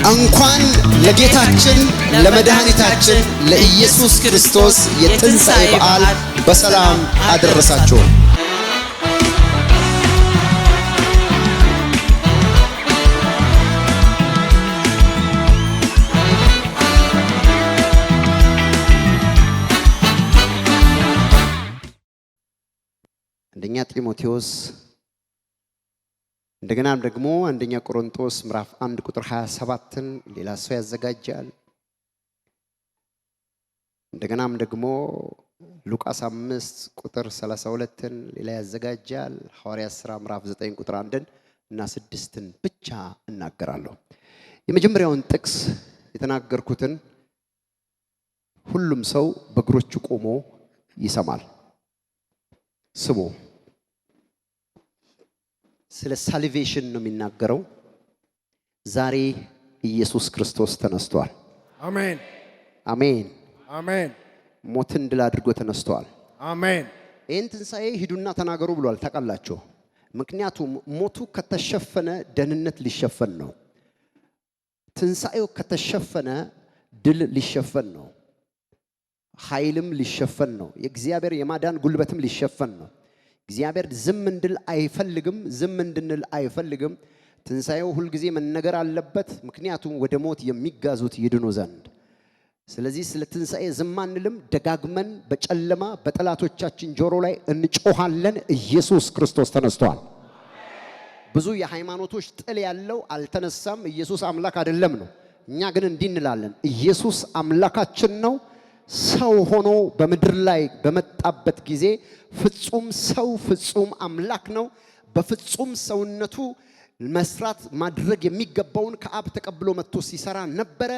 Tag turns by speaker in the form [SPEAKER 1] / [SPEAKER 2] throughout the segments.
[SPEAKER 1] እንኳን ለጌታችን ለመድኃኒታችን ለኢየሱስ ክርስቶስ የትንሣኤ በዓል በሰላም አደረሳችሁ። አንደኛ ጢሞቴዎስ እንደገናም ደግሞ አንደኛ ቆሮንቶስ ምዕራፍ 1 ቁጥር 27ን ሌላ ሰው ያዘጋጃል። እንደገናም ደግሞ ሉቃስ 5 ቁጥር 32ን ሌላ ያዘጋጃል። ሐዋርያት ሥራ ምዕራፍ 9 ቁጥር 1ን እና 6ን ብቻ እናገራለሁ። የመጀመሪያውን ጥቅስ የተናገርኩትን ሁሉም ሰው በእግሮቹ ቆሞ ይሰማል። ስሙ። ስለ ሳልቬሽን ነው የሚናገረው። ዛሬ ኢየሱስ ክርስቶስ ተነስቷል።
[SPEAKER 2] አሜን
[SPEAKER 1] አሜን
[SPEAKER 2] አሜን።
[SPEAKER 1] ሞትን ድል አድርጎ ተነስቷል።
[SPEAKER 2] አሜን።
[SPEAKER 1] ይህን ትንሣኤ ሂዱና ተናገሩ ብሏል። ታውቃላችሁ። ምክንያቱም ሞቱ ከተሸፈነ ደህንነት ሊሸፈን ነው። ትንሣኤው ከተሸፈነ ድል ሊሸፈን ነው። ኃይልም ሊሸፈን ነው። የእግዚአብሔር የማዳን ጉልበትም ሊሸፈን ነው። እግዚአብሔር ዝም እንድል አይፈልግም። ዝም እንድንል አይፈልግም። ትንሣኤው ሁሉ ጊዜ መነገር አለበት። ምክንያቱም ወደ ሞት የሚጋዙት ይድኑ ዘንድ። ስለዚህ ስለ ትንሣኤ ዝም አንልም። ደጋግመን በጨለማ በጠላቶቻችን ጆሮ ላይ እንጮሃለን። ኢየሱስ ክርስቶስ ተነስቷል። ብዙ የሃይማኖቶች ጥል ያለው አልተነሳም፣ ኢየሱስ አምላክ አይደለም ነው። እኛ ግን እንዲህ እንላለን፣ ኢየሱስ አምላካችን ነው። ሰው ሆኖ በምድር ላይ በመጣበት ጊዜ ፍጹም ሰው ፍጹም አምላክ ነው። በፍጹም ሰውነቱ መስራት ማድረግ የሚገባውን ከአብ ተቀብሎ መጥቶ ሲሰራ ነበረ።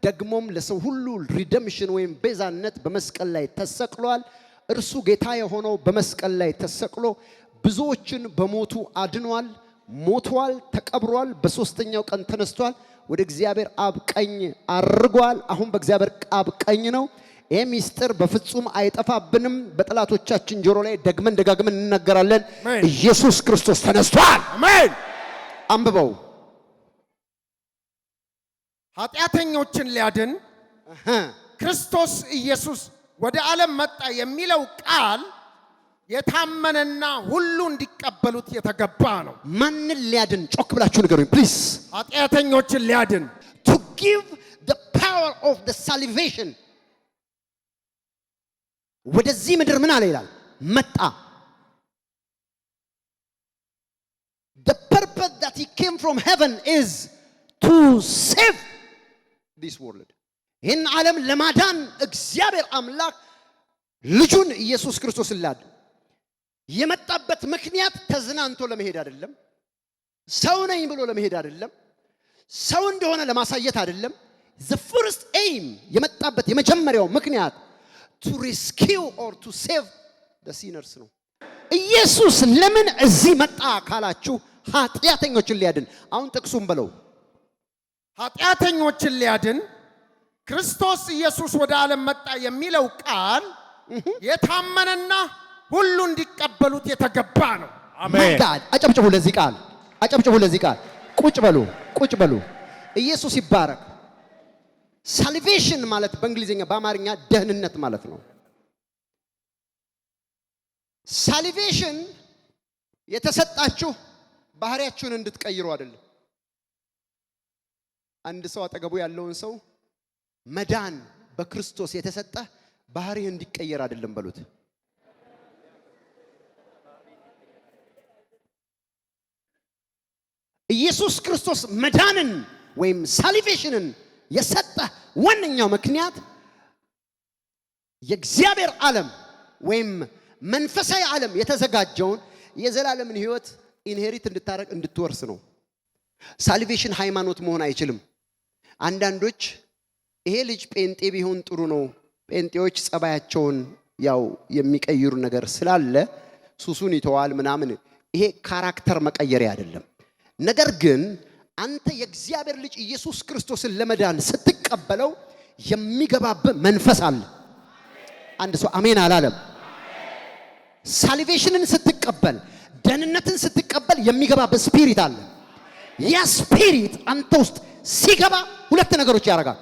[SPEAKER 1] ደግሞም ለሰው ሁሉ ሪደምሽን ወይም ቤዛነት በመስቀል ላይ ተሰቅሏል። እርሱ ጌታ የሆነው በመስቀል ላይ ተሰቅሎ ብዙዎችን በሞቱ አድኗል። ሞቷል፣ ተቀብሯል፣ በሶስተኛው ቀን ተነስቷል፣ ወደ እግዚአብሔር አብ ቀኝ አርጓል። አሁን በእግዚአብሔር አብ ቀኝ ነው። ይህ ሚስጥር በፍጹም አይጠፋብንም። በጠላቶቻችን ጆሮ ላይ ደግመን ደጋግመን እንናገራለን። ኢየሱስ ክርስቶስ ተነስቷል።
[SPEAKER 2] አሜን።
[SPEAKER 1] አንብበው።
[SPEAKER 2] ኃጢአተኞችን ሊያድን ክርስቶስ ኢየሱስ ወደ ዓለም መጣ የሚለው ቃል የታመነና ሁሉ እንዲቀበሉት የተገባ ነው።
[SPEAKER 1] ማንን ሊያድን? ጮክ ብላችሁ ንገሩኝ ፕሊዝ።
[SPEAKER 2] ኃጢአተኞችን ሊያድን
[SPEAKER 1] to give the power of the salvation ወደዚህ ምድር ምን አለ ይላል? መጣ። The purpose that he came from heaven is to save this world. ይህን ዓለም ለማዳን እግዚአብሔር አምላክ ልጁን ኢየሱስ ክርስቶስን ላደ። የመጣበት ምክንያት ተዝናንቶ ለመሄድ አይደለም። ሰው ነኝ ብሎ ለመሄድ አይደለም። ሰው እንደሆነ ለማሳየት አይደለም። the first aim የመጣበት የመጀመሪያው ምክንያት to rescue or to save the sinners ነው። ኢየሱስ ለምን እዚህ መጣ ካላችሁ ኃጢአተኞችን ሊያድን። አሁን ጥቅሱን በለው።
[SPEAKER 2] ኃጢአተኞችን ሊያድን ክርስቶስ ኢየሱስ ወደ ዓለም መጣ የሚለው ቃል የታመነና ሁሉ እንዲቀበሉት የተገባ ነው።
[SPEAKER 1] አሜን። አጨብጭቡ ለዚህ ቃል፣ አጨብጭቡ ለዚህ ቃል። ቁጭ በሉ፣ ቁጭ በሉ። ኢየሱስ ይባረክ። ሳልቬሽን ማለት በእንግሊዝኛ በአማርኛ ደህንነት ማለት ነው። ሳልቬሽን የተሰጣችሁ ባህሪያችሁን እንድትቀይሩ አይደለም። አንድ ሰው አጠገቡ ያለውን ሰው መዳን በክርስቶስ የተሰጠ ባህሪህ እንዲቀየር አይደለም በሉት። ኢየሱስ ክርስቶስ መዳንን ወይም ሳልቬሽንን የሰጠ ዋነኛው ምክንያት የእግዚአብሔር ዓለም ወይም መንፈሳዊ ዓለም የተዘጋጀውን የዘላለምን ሕይወት ኢንሄሪት እንድታረግ እንድትወርስ ነው። ሳልቬሽን ሃይማኖት መሆን አይችልም። አንዳንዶች ይሄ ልጅ ጴንጤ ቢሆን ጥሩ ነው፣ ጴንጤዎች ጸባያቸውን ያው የሚቀይሩ ነገር ስላለ ሱሱን ይተዋል ምናምን፣ ይሄ ካራክተር መቀየሪያ አይደለም። ነገር ግን አንተ የእግዚአብሔር ልጅ ኢየሱስ ክርስቶስን ለመዳን ስትቀበለው የሚገባበት መንፈስ አለ። አንድ ሰው አሜን አላለም? ሳልቬሽንን ስትቀበል ደህንነትን ስትቀበል የሚገባበት ስፒሪት አለ። ያ ስፒሪት አንተ ውስጥ ሲገባ ሁለት ነገሮች ያደርጋል።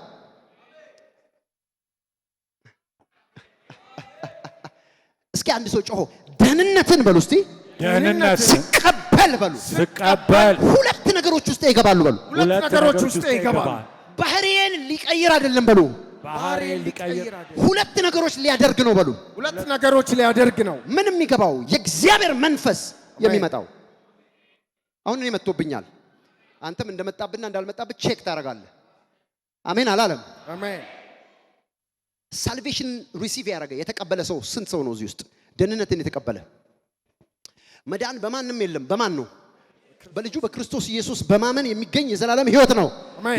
[SPEAKER 1] እስኪ አንድ ሰው ጮሆ ደህንነትን በሉ እስቲ።
[SPEAKER 3] ደህንነት
[SPEAKER 1] ስቀበል በሉ።
[SPEAKER 3] ስቀበል
[SPEAKER 1] ሁለት ነገሮች ውስጥ ይገባሉ በሉ።
[SPEAKER 2] ሁለት ነገሮች ውስጥ ይገባል።
[SPEAKER 1] ባህሪዬን ሊቀይር አይደለም በሉ።
[SPEAKER 3] ባህሪዬን ሊቀይር
[SPEAKER 1] ሁለት ነገሮች ሊያደርግ ነው በሉ።
[SPEAKER 2] ሁለት ነገሮች ሊያደርግ ነው።
[SPEAKER 1] ምን የሚገባው የእግዚአብሔር መንፈስ የሚመጣው። አሁን እኔ መጥቶብኛል። አንተም እንደመጣብና እንዳልመጣብህ ቼክ ታደርጋለህ። አሜን አላለም?
[SPEAKER 2] አሜን።
[SPEAKER 1] ሳልቬሽን ሪሲቭ ያደረገ የተቀበለ ሰው ስንት ሰው ነው እዚህ ውስጥ? ደህንነትን የተቀበለ መዳን በማንም የለም። በማን ነው? በልጁ በክርስቶስ ኢየሱስ በማመን የሚገኝ የዘላለም ሕይወት ነው።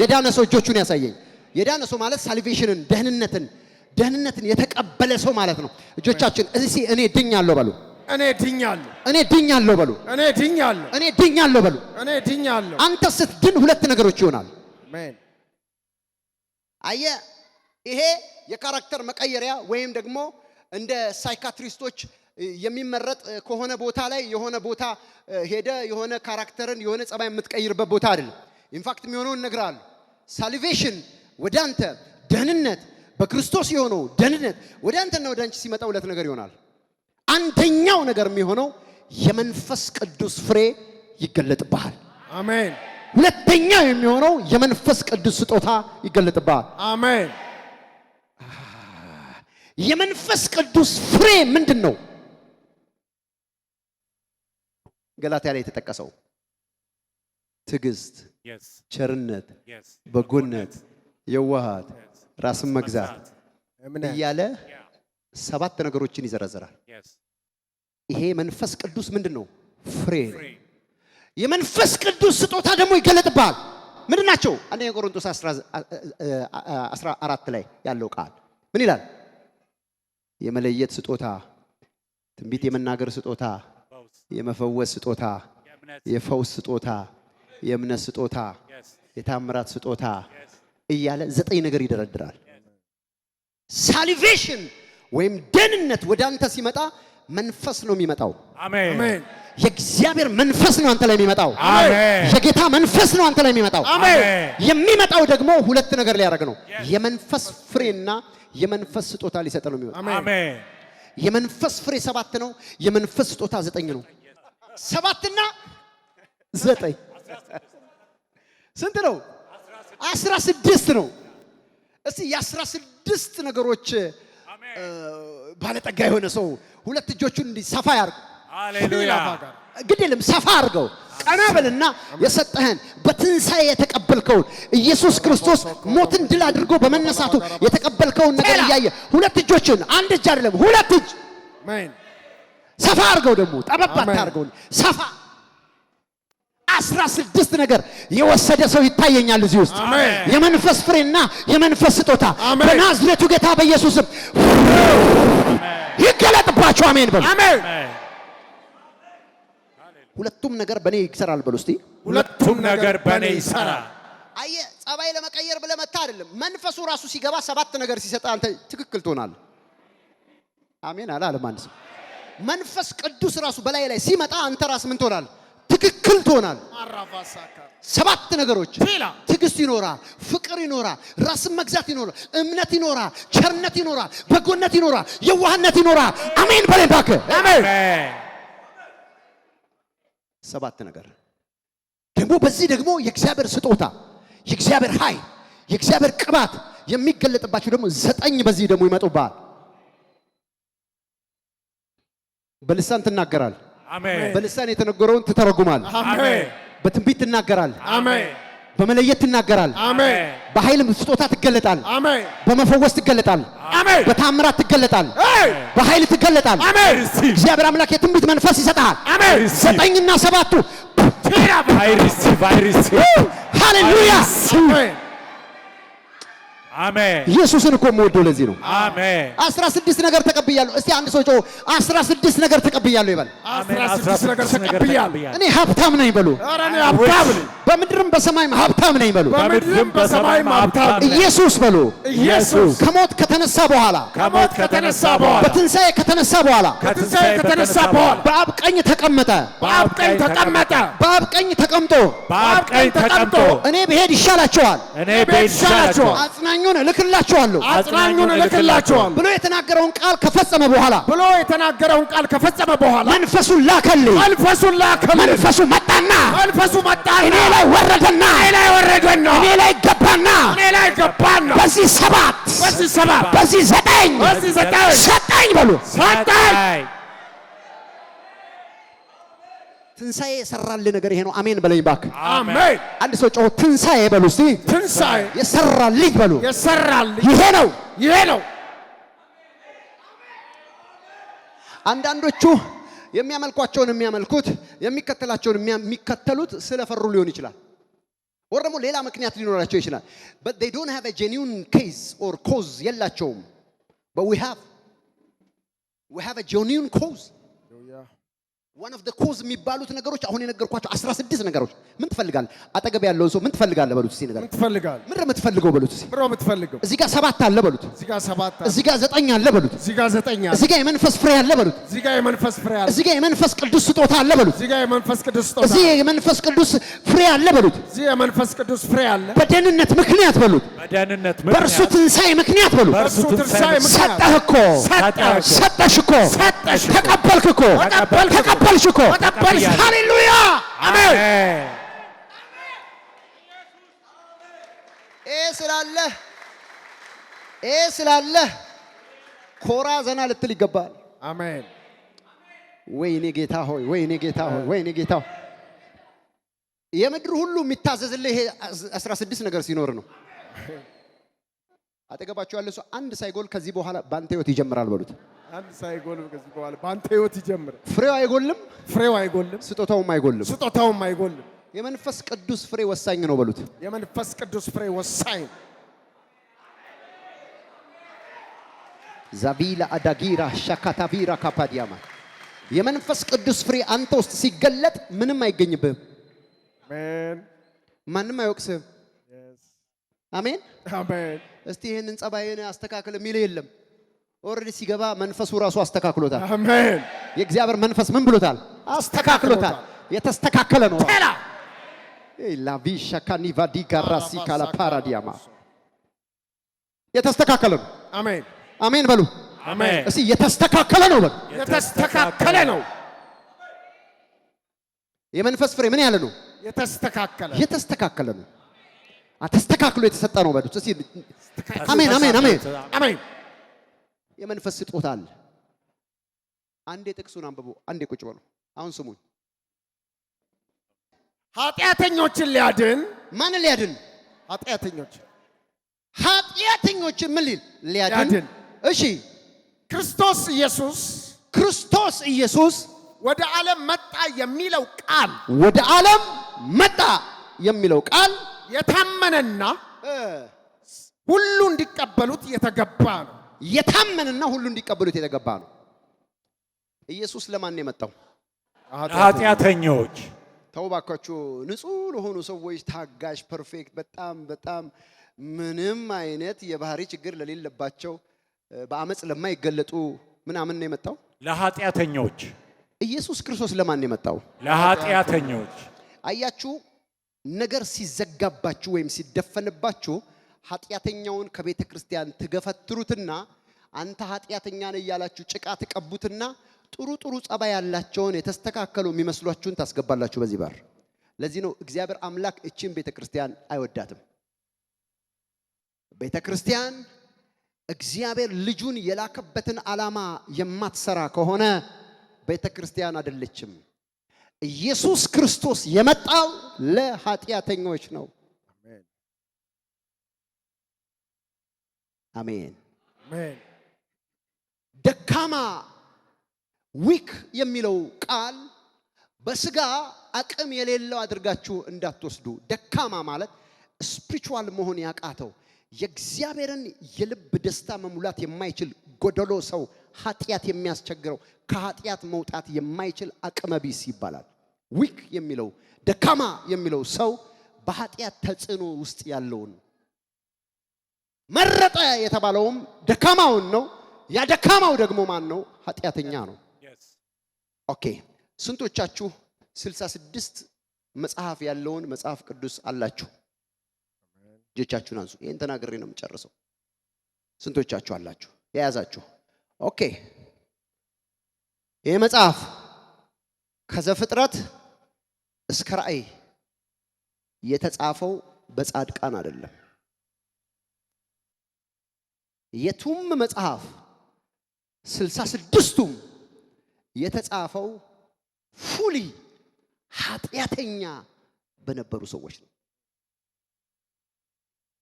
[SPEAKER 1] የዳነ ሰው እጆቹን ያሳየኝ። የዳነ ሰው ማለት ሳልቬሽንን ደህንነትን የተቀበለ ሰው ማለት ነው። እጆቻችን እዚህ እኔ ድኛለሁ በሉ።
[SPEAKER 2] እኔ ድኛለሁ።
[SPEAKER 1] እኔ ድኛለሁ በሉ።
[SPEAKER 2] እኔ ድኛለሁ።
[SPEAKER 1] እኔ ድኛለሁ በሉ።
[SPEAKER 2] እኔ ድኛለሁ።
[SPEAKER 1] አንተ ስትድን ሁለት ነገሮች ይሆናል።
[SPEAKER 2] አሜን።
[SPEAKER 1] አየህ፣ ይሄ የካራክተር መቀየሪያ ወይም ደግሞ እንደ ሳይካትሪስቶች የሚመረጥ ከሆነ ቦታ ላይ የሆነ ቦታ ሄደ የሆነ ካራክተርን የሆነ ጸባይ የምትቀይርበት ቦታ አይደለም። ኢንፋክት የሚሆነውን እነግርሃለሁ። ሳልቬሽን ወደ አንተ ደህንነት በክርስቶስ የሆነው ደህንነት ወደ አንተና ወደ አንቺ ሲመጣ ሁለት ነገር ይሆናል። አንደኛው ነገር የሚሆነው የመንፈስ ቅዱስ ፍሬ ይገለጥብሃል።
[SPEAKER 2] አሜን።
[SPEAKER 1] ሁለተኛው የሚሆነው የመንፈስ ቅዱስ ስጦታ ይገለጥብሃል።
[SPEAKER 2] አሜን።
[SPEAKER 1] የመንፈስ ቅዱስ ፍሬ ምንድን ነው? ገላትያ ላይ የተጠቀሰው ትዕግስት፣ ቸርነት፣ በጎነት፣ የዋሃት፣ ራስን መግዛት እያለ ሰባት ነገሮችን ይዘረዝራል። ይሄ መንፈስ ቅዱስ ምንድን ነው? ፍሬ ነው። የመንፈስ ቅዱስ ስጦታ ደግሞ ይገለጥብሃል። ምንድን ናቸው? አንደኛ ቆሮንቶስ 14 ላይ ያለው ቃል ምን ይላል? የመለየት ስጦታ፣ ትንቢት የመናገር ስጦታ፣ የመፈወስ ስጦታ፣ የፈውስ ስጦታ፣ የእምነት ስጦታ፣ የታምራት ስጦታ እያለ 9 ነገር ይደረድራል። ሳልቬሽን ወይም ደህንነት ወደ አንተ ሲመጣ መንፈስ ነው የሚመጣው።
[SPEAKER 3] አሜን።
[SPEAKER 1] የእግዚአብሔር መንፈስ ነው አንተ ላይ የሚመጣው።
[SPEAKER 3] አሜን።
[SPEAKER 1] የጌታ መንፈስ ነው አንተ ላይ የሚመጣው።
[SPEAKER 3] አሜን።
[SPEAKER 1] የሚመጣው ደግሞ ሁለት ነገር ሊያደርግ ነው። የመንፈስ ፍሬና የመንፈስ ስጦታ ሊሰጥ ነው የሚመጣው።
[SPEAKER 3] አሜን።
[SPEAKER 1] የመንፈስ ፍሬ 7 ነው። የመንፈስ ስጦታ 9 ነው። 7 እና 9 ስንት ነው? 16 ነው። እስቲ የ16 ነገሮች ባለጠጋ የሆነ ሰው ሁለት እጆቹን እንዲህ ሰፋ ያርግ።
[SPEAKER 3] ሃሌሉያ።
[SPEAKER 1] ግድ የለም ሰፋ አድርገው። ቀና በልና የሰጠህን በትንሣኤ የተቀበልከውን ኢየሱስ ክርስቶስ ሞትን ድል አድርጎ በመነሳቱ የተቀበልከውን ነገር እያየ ሁለት እጆችን፣ አንድ እጅ አይደለም ሁለት እጅ
[SPEAKER 2] አሜን።
[SPEAKER 1] ሰፋ አድርገው። ደግሞ ጠበብ አታርገው፣ ሰፋ 16 ነገር የወሰደ ሰው ይታየኛል እዚህ ውስጥ። የመንፈስ ፍሬና የመንፈስ ስጦታ በናዝሬቱ ጌታ በኢየሱስም ይገለጥባችሁ። አሜን በሉ።
[SPEAKER 2] አሜን።
[SPEAKER 1] ሁለቱም ነገር በኔ ይሰራል በሉ እስቲ።
[SPEAKER 3] ሁለቱም ነገር በኔ ይሰራል።
[SPEAKER 1] አየህ፣ ጸባይ ለመቀየር ብለህ መታ አይደለም። መንፈሱ ራሱ ሲገባ 7 ነገር ሲሰጥ አንተ ትክክል ትሆናለህ። አሜን አላለም አንድ ሰው። መንፈስ ቅዱስ ራሱ በላይ ላይ ሲመጣ አንተ ራስ ምን ትሆናለህ? ትክክል ትሆናለህ። 7 ነገሮች ትዕግስት ይኖራል፣ ፍቅር ይኖራል፣ ራስን መግዛት ይኖራል፣ እምነት ይኖራል፣ ቸርነት ይኖራል፣ በጎነት ይኖራል፣ የዋህነት ይኖራል። አሜን በለኝ እባክህ። አሜን። 7 ነገር ደግሞ በዚህ ደግሞ የእግዚአብሔር ስጦታ፣ የእግዚአብሔር ኃይል፣ የእግዚአብሔር ቅባት የሚገለጥባቸው ደግሞ 9 በዚህ ደግሞ ይመጡብሃል። በልሳን ትናገራል።
[SPEAKER 3] አሜን።
[SPEAKER 1] በልሳን የተነገረውን ትተረጉማል።
[SPEAKER 2] አሜን።
[SPEAKER 1] በትንቢት ትናገራል።
[SPEAKER 2] አሜን።
[SPEAKER 1] በመለየት ትናገራል።
[SPEAKER 2] አሜን።
[SPEAKER 1] በኃይል ስጦታ ትገለጣል።
[SPEAKER 2] አሜን።
[SPEAKER 1] በመፈወስ ትገለጣል።
[SPEAKER 2] አሜን።
[SPEAKER 1] በታምራት ትገለጣል። በኃይል ትገለጣል።
[SPEAKER 2] አሜን።
[SPEAKER 1] እግዚአብሔር አምላክ የትንቢት መንፈስ ይሰጣል።
[SPEAKER 2] አሜን።
[SPEAKER 1] 9 እና 7
[SPEAKER 3] ሃሌሉያ። አሜን
[SPEAKER 1] ኢየሱስን እኮ የምወደው ለዚህ ነው።
[SPEAKER 3] አሜን
[SPEAKER 1] 16 ነገር ተቀብያለሁ። እስቲ አንድ ሰው ጮህ 16 ነገር ተቀብያለሁ ይበል።
[SPEAKER 2] 16 ነገር ተቀብያለሁ።
[SPEAKER 1] እኔ ሀብታም ነኝ በሉ።
[SPEAKER 2] ኧረ እኔ ሀብታም ነኝ።
[SPEAKER 1] በምድርም በሰማይም ሀብታም ነኝ በሉ።
[SPEAKER 2] በምድርም በሰማይም ሀብታም ነኝ።
[SPEAKER 1] ኢየሱስ በሉ።
[SPEAKER 2] ኢየሱስ
[SPEAKER 1] ከሞት ከተነሳ በኋላ
[SPEAKER 2] ከሞት ከተነሳ በኋላ
[SPEAKER 1] በትንሣኤ ከተነሳ በኋላ
[SPEAKER 2] ከትንሣኤ ከተነሳ በኋላ
[SPEAKER 1] በአብ ቀኝ ተቀመጠ።
[SPEAKER 2] በአብ ቀኝ ተቀመጠ።
[SPEAKER 1] በአብ ቀኝ ተቀምጦ
[SPEAKER 3] በአብ ቀኝ ተቀምጦ
[SPEAKER 1] እኔ ብሄድ ይሻላችኋል፣
[SPEAKER 3] እኔ ብሄድ ይሻላችኋል፣
[SPEAKER 1] አጽናኙን እልክላችኋለሁ
[SPEAKER 2] አጽናኙን እልክላችኋል
[SPEAKER 1] ብሎ የተናገረውን ቃል ከፈጸመ በኋላ
[SPEAKER 2] ብሎ የተናገረውን ቃል ከፈጸመ በኋላ
[SPEAKER 1] መንፈሱን ላከልኝ።
[SPEAKER 2] መንፈሱን ላከልኝ።
[SPEAKER 1] መንፈሱ መጣና
[SPEAKER 2] መንፈሱ መጣና
[SPEAKER 1] እኔ ላይ ወረደና እኔ ላይ ገባና በዚህ ሰባት በዚህ ዘጠኝ ሰጠኝ በሉ።
[SPEAKER 3] ሰጠኝ።
[SPEAKER 1] ትንሣኤ የሰራልህ ነገር ይሄ ነው። አሜን በለኝ እባክህ።
[SPEAKER 2] አሜን።
[SPEAKER 1] አንድ ሰው ጮህ ትንሣኤ በሉ እስቲ።
[SPEAKER 2] ትንሣኤ
[SPEAKER 1] የሰራልኝ በሉ።
[SPEAKER 2] የሰራልኝ
[SPEAKER 1] ይሄ ነው።
[SPEAKER 2] ይሄ ነው።
[SPEAKER 1] አንዳንዶቹ የሚያመልኳቸውን የሚያመልኩት የሚከተላቸውን የሚከተሉት ስለፈሩ ሊሆን ይችላል። ወር ደግሞ ሌላ ምክንያት ሊኖራቸው ይችላል። but they don't have a genuine case or cause የላቸውም። but we have a genuine cause. one of the cause የሚባሉት ነገሮች አሁን የነገርኳቸው 16 ነገሮች። ምን ትፈልጋለህ? አጠገብ ያለውን ሰው ምን ትፈልጋለህ በሉት እስቲ ነገር።
[SPEAKER 2] ምን ትፈልጋለህ?
[SPEAKER 1] ምን የምትፈልገው በሉት እስቲ።
[SPEAKER 2] ብሮ የምትፈልገው
[SPEAKER 1] እዚህ ጋር 7 አለ በሉት።
[SPEAKER 2] እዚህ ጋር 7 አለ።
[SPEAKER 1] እዚህ ጋር 9 አለ በሉት።
[SPEAKER 2] እዚህ ጋር 9 አለ።
[SPEAKER 1] እዚህ ጋር የመንፈስ ፍሬ አለ በሉት።
[SPEAKER 2] እዚህ ጋር የመንፈስ ፍሬ አለ።
[SPEAKER 1] እዚህ ጋር የመንፈስ ቅዱስ ስጦታ አለ በሉት።
[SPEAKER 2] እዚህ ጋር የመንፈስ ቅዱስ ስጦታ
[SPEAKER 1] እዚህ የመንፈስ ቅዱስ ፍሬ አለ በሉት።
[SPEAKER 2] እዚህ የመንፈስ ቅዱስ ፍሬ አለ።
[SPEAKER 1] በደህንነት ምክንያት በሉት።
[SPEAKER 3] በደህንነት
[SPEAKER 1] በእርሱ ትንሣኤ ምክንያት በሉት።
[SPEAKER 2] በእርሱ ትንሣኤ ምክንያት
[SPEAKER 1] ሰጠህ እኮ ሰጠሽ እኮ ተቀበልክ እኮ ተቀበልሽ እኮ ተቀበልሽ። ሃሌሉያ አሜን። ስላለ ኮራ ዘና ልትል ይገባል።
[SPEAKER 2] አሜን።
[SPEAKER 1] ወይኔ ጌታ ሆይ፣ ወይኔ ጌታ ሆይ፣ ወይኔ ጌታ ሆይ። የምድር ሁሉ የሚታዘዝልህ ይሄ 16 ነገር ሲኖር ነው። አጠገባችሁ ያለ ሰው አንድ ሳይጎል ከዚህ በኋላ ባንተ ህይወት ይጀምራል በሉት።
[SPEAKER 2] አንድ ሳይጎል ከዚህ በኋላ ባንተ ህይወት ይጀምራል።
[SPEAKER 1] ፍሬው አይጎልም፣
[SPEAKER 2] ፍሬው አይጎልም፣
[SPEAKER 1] ስጦታውም አይጎልም፣
[SPEAKER 2] ስጦታውም አይጎልም።
[SPEAKER 1] የመንፈስ ቅዱስ ፍሬ ወሳኝ ነው በሉት።
[SPEAKER 2] የመንፈስ ቅዱስ ፍሬ ወሳኝ።
[SPEAKER 1] ዛቪላ አዳጊራ ሻካታቪራ ካፓዲያማ የመንፈስ ቅዱስ ፍሬ አንተ ውስጥ ሲገለጥ ምንም አይገኝብህም።
[SPEAKER 2] አሜን።
[SPEAKER 1] ማንም አይወቅስህም። አሜን
[SPEAKER 2] አሜን።
[SPEAKER 1] እስቲ ይሄንን ጸባይን አስተካክል የሚል የለም። ኦሬዲ ሲገባ መንፈሱ ራሱ አስተካክሎታል።
[SPEAKER 2] አሜን።
[SPEAKER 1] የእግዚአብሔር መንፈስ ምን ብሎታል? አስተካክሎታል። የተስተካከለ ነው። ላቪሻ ካኒቫዲ ጋራሲ ካላ ፓራዲያማ የተስተካከለ ነው።
[SPEAKER 2] አሜን
[SPEAKER 1] አሜን በሉ።
[SPEAKER 3] አሜን።
[SPEAKER 1] እስቲ የተስተካከለ ነው በሉ።
[SPEAKER 2] የተስተካከለ ነው።
[SPEAKER 1] የመንፈስ ፍሬ ምን ያለ ነው? የተስተካከለ ነው። ተስተካክሎ የተሰጠ ነው በሉት እስቲ። አሜን አሜን አሜን
[SPEAKER 2] አሜን።
[SPEAKER 1] የመንፈስ ስጦታ አለ። አንዴ ጥቅሱን አንብቡ፣ አንዴ ቁጭ በሉ። አሁን ስሙኝ።
[SPEAKER 2] ኃጢአተኞችን ሊያድን
[SPEAKER 1] ማንን ሊያድን? ኃጢአተኞችን ምን ሊያድን? እሺ
[SPEAKER 2] ክርስቶስ ኢየሱስ ወደ ዓለም መጣ የሚለው ቃል
[SPEAKER 1] ወደ ዓለም መጣ የሚለው ቃል
[SPEAKER 2] የታመነና ሁሉ እንዲቀበሉት የተገባ ነው።
[SPEAKER 1] የታመነና ሁሉ እንዲቀበሉት የተገባ ነው። ኢየሱስ ለማን ነው የመጣው?
[SPEAKER 3] ኃጢአተኞች።
[SPEAKER 1] ተውባካችሁ ንጹህ ለሆኑ ሰዎች፣ ታጋሽ፣ ፐርፌክት፣ በጣም ምንም አይነት የባህሪ ችግር ለሌለባቸው፣ በአመጽ ለማይገለጡ ምናምን ነው የመጣው።
[SPEAKER 3] ለኃጢአተኞች።
[SPEAKER 1] ኢየሱስ ክርስቶስ ለማን ነው የመጣው?
[SPEAKER 3] ለኃጢአተኞች።
[SPEAKER 1] አያችሁ፣ ነገር ሲዘጋባችሁ ወይም ሲደፈንባችሁ ኃጢአተኛውን ከቤተ ክርስቲያን ትገፈትሩትና አንተ ኃጢአተኛ ነህ እያላችሁ ጭቃ ትቀቡትና ጥሩ ጸባይ ያላቸውን የተስተካከሉ የሚመስሏችሁን ታስገባላችሁ በዚህ በር። ለዚህ ነው እግዚአብሔር አምላክ እቺን ቤተ ክርስቲያን አይወዳትም። ቤተ ክርስቲያን እግዚአብሔር ልጁን የላከበትን ዓላማ የማትሰራ ከሆነ ቤተ ክርስቲያን አይደለችም። ኢየሱስ ክርስቶስ የመጣው ለኃጢአተኞች ነው። አሜን አሜን። ደካማ ዊክ የሚለው ቃል በስጋ አቅም የሌለው አድርጋችሁ እንዳትወስዱ። ደካማ ማለት ስፒሪቹዋል መሆን ያቃተው የእግዚአብሔርን የልብ ደስታ መሙላት የማይችል ጎደሎ ሰው ኃጢአት የሚያስቸግረው ከኃጢአት መውጣት የማይችል አቅመቢስ ይባላል። ዊክ የሚለው ደካማ የሚለው ሰው በኃጢአት ተጽዕኖ ውስጥ ያለውን መረጠ የተባለውም ደካማውን ነው። ያ ደካማው ደግሞ ማን ነው? ኃጢአተኛ ነው። ኦኬ ስንቶቻችሁ 66 መጽሐፍ ያለውን መጽሐፍ ቅዱስ አላችሁ? እጆቻችሁን አንሱ። ይሄን ተናግሬ ነው የምጨርሰው። ስንቶቻችሁ አላችሁ የያዛችሁ? ኦኬ ይሄ መጽሐፍ ከዘፍጥረት እስከ ራእይ የተጻፈው በጻድቃን አይደለም። የቱም መጽሐፍ 66ቱም የተጻፈው ፉሊ ኃጢአተኛ በነበሩ ሰዎች ነው።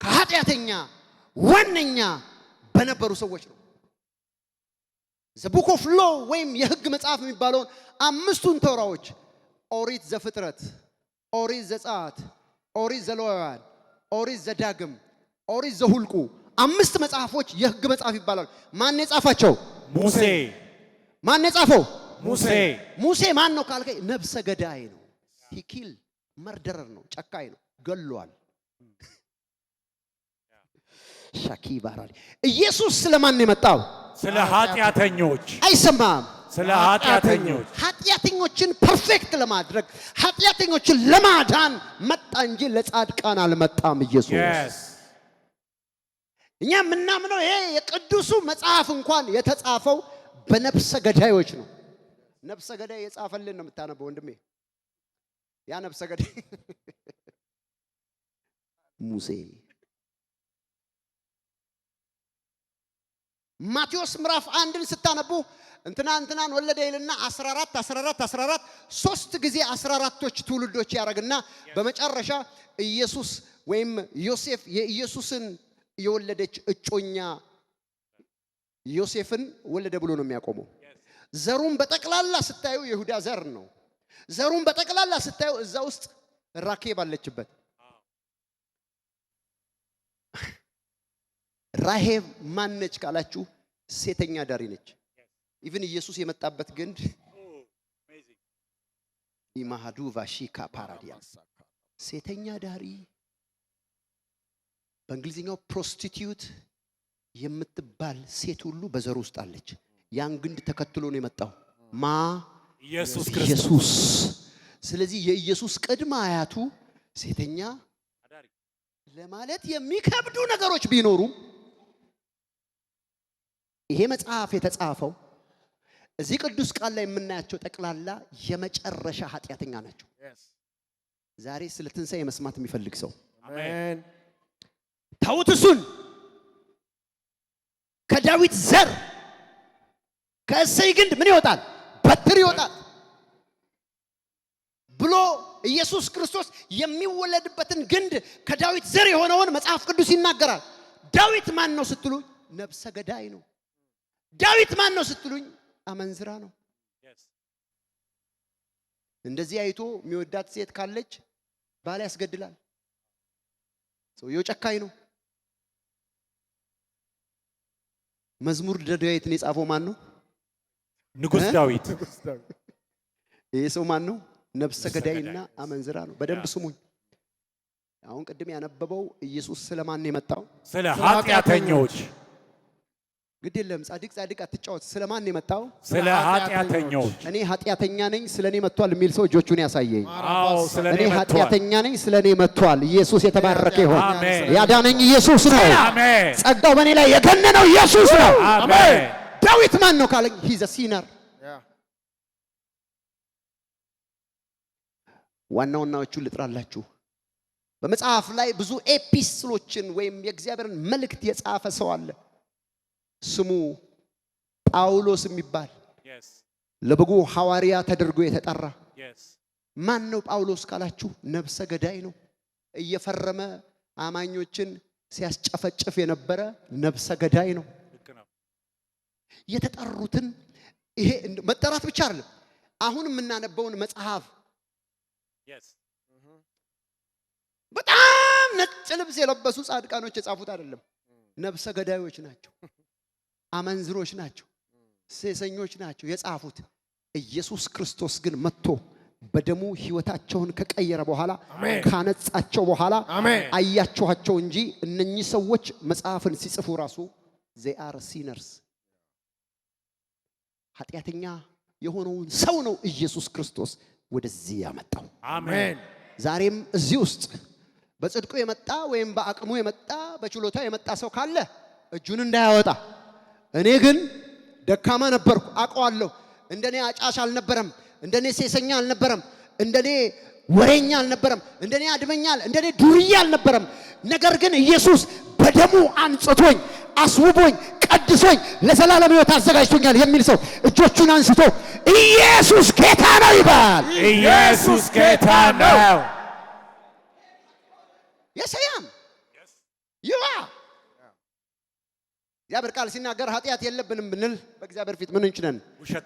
[SPEAKER 1] ከኃጢአተኛ ዋነኛ በነበሩ ሰዎች ነው። ዘ ቡክ ኦፍ ሎ ወይም የሕግ መጽሐፍ የሚባለውን አምስቱን ተውራዎች ኦሪት ዘፍጥረት፣ ኦሪት ዘጸአት፣ ኦሪት ዘሌዋውያን፣ ኦሪት ዘዳግም፣ ኦሪት ዘሁልቁ አምስት መጽሐፎች የሕግ መጽሐፍ ይባላሉ። ማን የጻፋቸው?
[SPEAKER 3] ሙሴ።
[SPEAKER 1] ማን የጻፈው?
[SPEAKER 3] ሙሴ።
[SPEAKER 1] ሙሴ ማን ነው ካልከኝ ነፍሰ ገዳይ ነው። ሂኪል መርደረር ነው፣ ጨካኝ ነው፣ ገሏል። ሻኪ ባራሊ ኢየሱስ ስለማን ነው የመጣው?
[SPEAKER 3] ስለ ኃጢአተኞች።
[SPEAKER 1] አይሰማም?
[SPEAKER 3] ስለ ኃጢአተኞች።
[SPEAKER 1] ኃጢአተኞችን ፐርፌክት ለማድረግ ኃጢአተኞችን ለማዳን መጣ እንጂ ለጻድቃን አልመጣም ኢየሱስ። እኛ የምናምነው ይሄ የቅዱሱ መጽሐፍ እንኳን የተጻፈው በነፍሰ ገዳዮች ነው። ነፍሰ ገዳይ የጻፈልን ነው የምታነበው ወንድሜ። ያ ነፍሰ ገዳይ ሙሴ። ማቴዎስ ምዕራፍ 1ን ስታነቡ እንትናን ወለደ ይልና 14 ሶስት ጊዜ 14ቶች ትውልዶች ያረግና በመጨረሻ ኢየሱስ ወይም ዮሴፍ የኢየሱስን የወለደች እጮኛ ዮሴፍን ወለደ ብሎ ነው የሚያቆመው። ዘሩን በጠቅላላ ስታዩ የይሁዳ ዘር ነው። ዘሩን በጠቅላላ ስታዩ እዛ ውስጥ ራኬብ አለችበት። ራሄብ ማነች ካላችሁ ሴተኛ ዳሪ ነች። ኢቭን ኢየሱስ የመጣበት ግንድ ኢማሃዱ ቫሺካ ፓራዲያ ሴተኛ ዳሪ በእንግሊዝኛው ፕሮስቲቲዩት የምትባል ሴት ሁሉ በዘሩ ውስጥ አለች። ያን ግንድ ተከትሎ ነው የመጣው
[SPEAKER 3] ኢየሱስ ክርስቶስ።
[SPEAKER 1] ኢየሱስ ስለዚህ የኢየሱስ ቅድመ አያቱ ሴተኛ ለማለት የሚከብዱ ነገሮች ቢኖሩም ይሄ መጽሐፍ የተጻፈው እዚህ ቅዱስ ቃል ላይ የምናያቸው ጠቅላላ የመጨረሻ ኃጢአተኛ ናቸው። ዛሬ ስለ ትንሣኤ መስማት የሚፈልግ ሰው
[SPEAKER 3] አሜን።
[SPEAKER 1] ታውት እሱን ከዳዊት ዘር ከእሴይ ግንድ ምን ይወጣል? በትር ይወጣል ብሎ ኢየሱስ ክርስቶስ የሚወለድበትን ግንድ ከዳዊት ዘር የሆነውን መጽሐፍ ቅዱስ ይናገራል። ዳዊት ማን ነው ስትሉኝ ነፍሰ ገዳይ ነው። ዳዊት ማን ነው ስትሉኝ አመንዝራ ነው። እንደዚህ አይቶ የሚወዳት ሴት ካለች ባል ያስገድላል። ሰውየው ጨካኝ ነው። መዝሙር ዳዊትን የጻፈው ማን ነው?
[SPEAKER 3] ንጉሥ ዳዊት።
[SPEAKER 1] ይሄ ሰው ማን ነው? ነፍሰ ገዳይና አመንዝራ ነው። በደንብ ስሙኝ። አሁን ቅድም ያነበበው ኢየሱስ ስለማን ነው የመጣው?
[SPEAKER 3] ስለ ኃጢአተኞች።
[SPEAKER 1] ግድ የለም ጻድቅ አትጫወት። ስለማን ነው የመጣው?
[SPEAKER 3] ስለ ኃጢአተኞች።
[SPEAKER 1] እኔ ኃጢአተኛ ነኝ ስለኔ መጥቷል የሚል ሰው እጆቹን ያሳየኝ።
[SPEAKER 3] አዎ ስለኔ
[SPEAKER 1] እኔ
[SPEAKER 3] መጥቷል።
[SPEAKER 1] ኃጢአተኛ ነኝ ስለኔ መጥቷል። ኢየሱስ የተባረከ ይሁን።
[SPEAKER 3] አሜን።
[SPEAKER 1] ያዳነኝ ኢየሱስ ነው።
[SPEAKER 3] አሜን።
[SPEAKER 1] ጸጋው በእኔ ላይ የገነነው ኢየሱስ ነው።
[SPEAKER 3] አሜን።
[SPEAKER 1] ዳዊት ማን ነው ካለኝ ሂዝ አ ሲነር። ዋናዎቹን ልጥራላችሁ። በመጽሐፍ ላይ ብዙ ኤፒስሎችን ወይም የእግዚአብሔርን መልእክት የጻፈ ሰው አለ። ስሙ ጳውሎስ የሚባል ለበጉ ሐዋርያ ተደርጎ የተጠራ። ማን ነው ጳውሎስ ካላችሁ ነፍሰ ገዳይ ነው። እየፈረመ አማኞችን ሲያስጨፈጭፍ የነበረ ነፍሰ ገዳይ ነው። የተጠሩትን ይሄ መጠራት ብቻ አይደለም። አሁን የምናነበውን መጽሐፍ በጣም ነጭ ልብስ የለበሱ ጻድቃኖች የጻፉት አይደለም። ነብሰ ገዳዮች ናቸው፣ አመንዝሮች ናቸው፣ ሴሰኞች ናቸው የጻፉት። ኢየሱስ ክርስቶስ ግን መጥቶ በደሙ ህይወታቸውን ከቀየረ በኋላ ካነጻቸው በኋላ አያችኋቸው እንጂ እነኚህ ሰዎች መጽሐፍን ሲጽፉ ራሱ they are sinners ኃጢአተኛ የሆነውን ሰው ነው ኢየሱስ ክርስቶስ ወደዚህ ያመጣው።
[SPEAKER 3] አሜን።
[SPEAKER 1] ዛሬም እዚህ ውስጥ በጽድቁ የመጣ ወይም በአቅሙ የመጣ በችሎታ የመጣ ሰው ካለ እጁን እንዳያወጣ። እኔ ግን ደካማ ነበርኩ አውቀዋለሁ። እንደኔ አጫሽ አልነበረም፣ እንደኔ ሴሰኛ አልነበረም፣ እንደኔ ወሬኛ አልነበረም፣ እንደኔ አድመኛል፣ እንደኔ ዱርዬ አልነበረም። ነገር ግን ኢየሱስ በደሙ አንጽቶኝ አስውቦኝ ቀድሶኝ ለዘላለም ሕይወት አዘጋጅቶኛል የሚል ሰው እጆቹን አንስቶ ኢየሱስ ጌታ ነው ይባል።
[SPEAKER 3] ኢየሱስ ጌታ ነው።
[SPEAKER 1] የሰያም ይዋ እግዚአብሔር ቃል ሲናገር ኃጢአት የለብንም ብንል በእግዚአብሔር ፊት ምን እንችነን?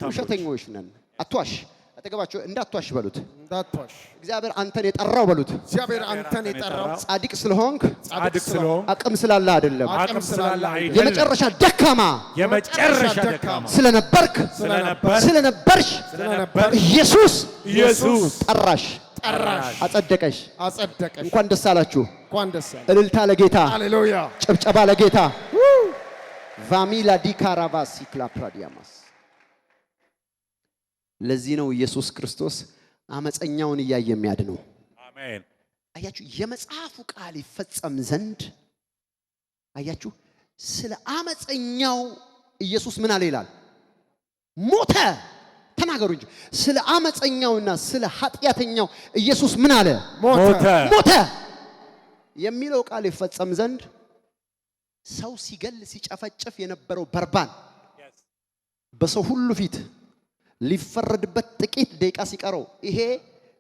[SPEAKER 1] ውሸተኞች ነን። አትዋሽ። አጠገባችሁ እንዳትዋሽ በሉት።
[SPEAKER 2] እንዳትዋሽ።
[SPEAKER 1] እግዚአብሔር አንተን የጠራው በሉት።
[SPEAKER 2] እግዚአብሔር አንተን የጠራው
[SPEAKER 1] ጻድቅ ስለሆንክ
[SPEAKER 3] ስለሆንክ
[SPEAKER 1] አቅም ስላለ አይደለም፣
[SPEAKER 3] አቅም ስላለ አይደለም፣
[SPEAKER 1] የመጨረሻ ደካማ ስለነበርሽ ኢየሱስ ጠራሽ፣ አጸደቀሽ። እንኳን ደስ አላችሁ። እልልታ ለጌታ፣
[SPEAKER 2] ሃሌሉያ፣
[SPEAKER 1] ጭብጨባ ለጌታ። ቫሚላ ዲካራቫሲ ክላፕራዲያማስ። ለዚህ ነው ኢየሱስ ክርስቶስ አመፀኛውን እያየ የሚያድነው።
[SPEAKER 3] አሜን።
[SPEAKER 1] አያችሁ፣ የመጽሐፉ ቃል ይፈጸም ዘንድ አያችሁ፣ ስለ አመፀኛው ኢየሱስ ምን አለ ይላል? ሞተ። ተናገሩ እንጂ ስለ አመፀኛውና ስለ ኃጢአተኛው ኢየሱስ ምን አለ? ሞተ የሚለው ቃል ይፈጸም ዘንድ ሰው ሲገል ሲጨፈጭፍ የነበረው በርባን በሰው ሁሉ ፊት ሊፈረድበት ጥቂት ደቂቃ ሲቀረው ይሄ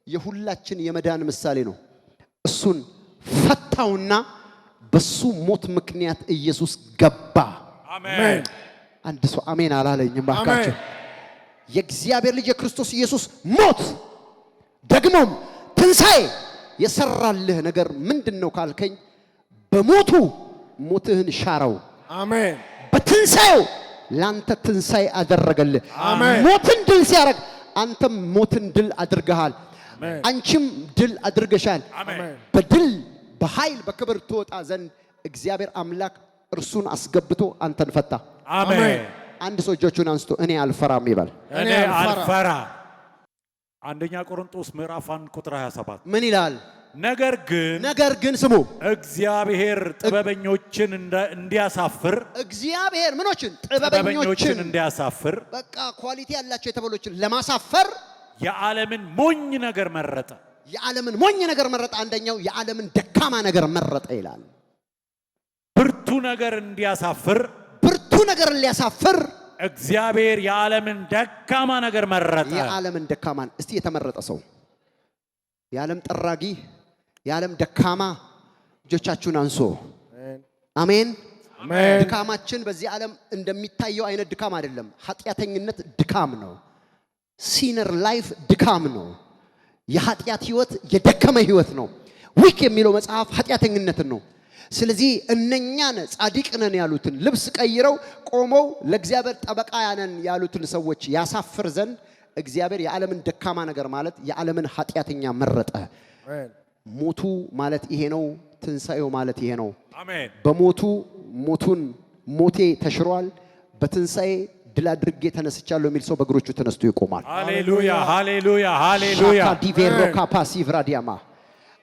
[SPEAKER 1] የሁላችን የመዳን ምሳሌ ነው። እሱን ፈታውና በሱ ሞት ምክንያት ኢየሱስ ገባ።
[SPEAKER 3] አሜን።
[SPEAKER 1] አንድ ሰው አሜን አላለኝም ባካችሁ። የእግዚአብሔር ልጅ የክርስቶስ ኢየሱስ ሞት ደግሞም ትንሣኤ የሰራልህ ነገር ምንድነው ካልከኝ፣ በሞቱ ሞትህን ሻረው።
[SPEAKER 2] አሜን።
[SPEAKER 1] በትንሣኤው ላንተ ትንሣኤ አደረገልህ። ሞትን ድል ሲያደርግ አንተም ሞትን ድል አድርገሃል። አንቺም ድል አድርገሻል። በድል በኃይል በክብር ትወጣ ዘንድ እግዚአብሔር አምላክ እርሱን አስገብቶ አንተን ፈታ።
[SPEAKER 3] አሜን።
[SPEAKER 1] አንድ ሰው እጆቹን አንስቶ እኔ አልፈራም ይባል።
[SPEAKER 3] እኔ አልፈራ። አንደኛ ቆሮንቶስ ምዕራፍ 1 ቁጥር 27 ምን ይላል? ነገር ግን ስሙ፣ እግዚአብሔር ጥበበኞችን እንዲያሳፍር፣ እግዚአብሔር ምኖችን? ጥበበኞችን እንዲያሳፍር፣ በቃ ኳሊቲ ያላቸው የተበሎችን ለማሳፈር የዓለምን ሞኝ ነገር መረጠ። የዓለምን ሞኝ ነገር መረጠ። አንደኛው የዓለምን ደካማ ነገር መረጠ ይላል። ብርቱ ነገር እንዲያሳፍር፣ ብርቱ ነገር ሊያሳፍር እግዚአብሔር የዓለምን ደካማ ነገር መረጠ። የዓለምን ደካማን እስቲ የተመረጠ ሰው የዓለም ጠራጊ የዓለም ደካማ እጆቻችሁን አንሶ አሜን። ድካማችን በዚህ ዓለም እንደሚታየው አይነት ድካም አይደለም። ኃጢአተኝነት ድካም ነው። ሲነር ላይፍ ድካም ነው። የኃጢአት ህይወት የደከመ ህይወት ነው። ዊክ የሚለው መጽሐፍ ኃጢአተኝነትን ነው። ስለዚህ እነኛን ጻድቅ ነን ያሉትን ልብስ ቀይረው ቆመው ለእግዚአብሔር ጠበቃ ያነን ያሉትን ሰዎች ያሳፍር ዘንድ እግዚአብሔር የዓለምን ደካማ ነገር ማለት የዓለምን ኃጢአተኛ መረጠ። ሞቱ ማለት ይሄ ነው። ትንሣኤው ማለት ይሄ ነው። አሜን። በሞቱ ሞቴ ተሽሯል፣ በትንሣኤ ድል አድርጌ ተነስቻለሁ የሚል ሰው በእግሮቹ ተነስቶ ይቆማል። ሃሌሉያ ሃሌሉያ ሃሌሉያ። ዲቬሮ ካፓሲቭ ራዲያማ።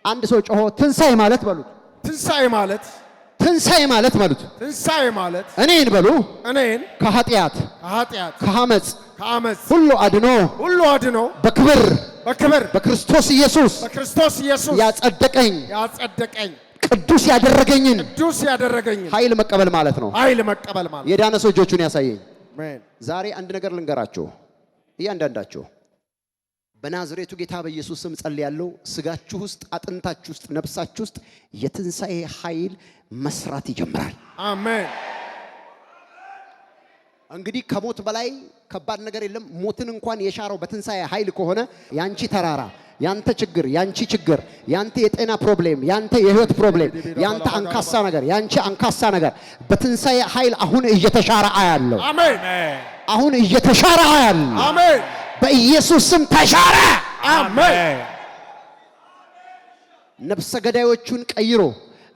[SPEAKER 3] አንድ ሰው ጮሆ ትንሣኤ ማለት በሉት። ትንሣኤ ማለት በሉት። ትንሣኤ ማለት እኔን በሉ፣ እኔን ከኃጢአት ከአመጽ ሁሉ አድኖ በክብር በክርስቶስ ኢየሱስ ያጸደቀኝ ቅዱስ ያደረገኝን ኃይል መቀበል ማለት ነው። የዳነ ሰው እጆቹን ያሳየኝ። ዛሬ አንድ ነገር ልንገራችሁ እያንዳንዳችሁ። በናዝሬቱ ጌታ በኢየሱስ ስም ጸልያለሁ። ስጋችሁ ውስጥ፣ አጥንታችሁ ውስጥ፣ ነፍሳችሁ ውስጥ የትንሣኤ ኃይል መስራት ይጀምራል። አሜን።
[SPEAKER 1] እንግዲህ ከሞት በላይ ከባድ ነገር የለም። ሞትን እንኳን የሻረው በትንሣኤ ኃይል ከሆነ ያንቺ ተራራ፣ ያንተ ችግር፣ ያንቺ ችግር፣ ያንተ የጤና ፕሮብሌም፣ ያንተ የህይወት ፕሮብሌም፣ ያንተ አንካሳ ነገር፣ ያንቺ አንካሳ ነገር በትንሣኤ ኃይል አሁን እየተሻረ አያለው።
[SPEAKER 2] አሜን።
[SPEAKER 1] አሁን እየተሻረ አያለው።
[SPEAKER 2] አሜን።
[SPEAKER 1] በኢየሱስ ስም ተሻረ።
[SPEAKER 2] አሜን።
[SPEAKER 1] ነፍሰ ገዳዮቹን ቀይሮ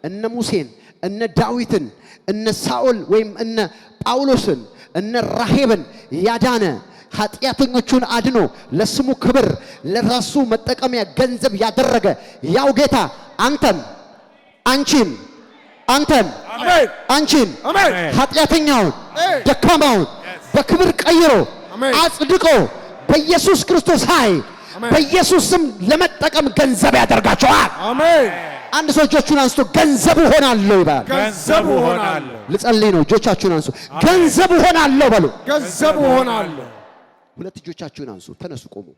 [SPEAKER 1] እነ ሙሴን፣ እነ ዳዊትን፣ እነ ሳኦል ወይም እነ ጳውሎስን፣ እነ ራሄብን ያዳነ ኃጢአተኞቹን አድኖ ለስሙ ክብር ለራሱ መጠቀሚያ ገንዘብ ያደረገ ያው ጌታ አንተን፣ አንቺን፣ አንተን፣ አንቺን ኃጢአተኛውን ደካማውን በክብር ቀይሮ አጽድቆ በኢየሱስ ክርስቶስ ኃይል በኢየሱስ ስም ለመጠቀም ገንዘብ ያደርጋቸዋል።
[SPEAKER 2] አሜን።
[SPEAKER 1] አንድ ሰው እጆቹን አንስቶ ገንዘብ ሆናለሁ ይባል።
[SPEAKER 2] ገንዘብ ሆናለሁ።
[SPEAKER 1] ልጸልይ ነው። እጆቻችሁን አንሱ። ገንዘብ ሆናለሁ በሉ።
[SPEAKER 2] ገንዘብ ሆናለሁ።
[SPEAKER 1] ሁለት እጆቻችሁን አንሱ። ተነሱ፣ ቆሙ።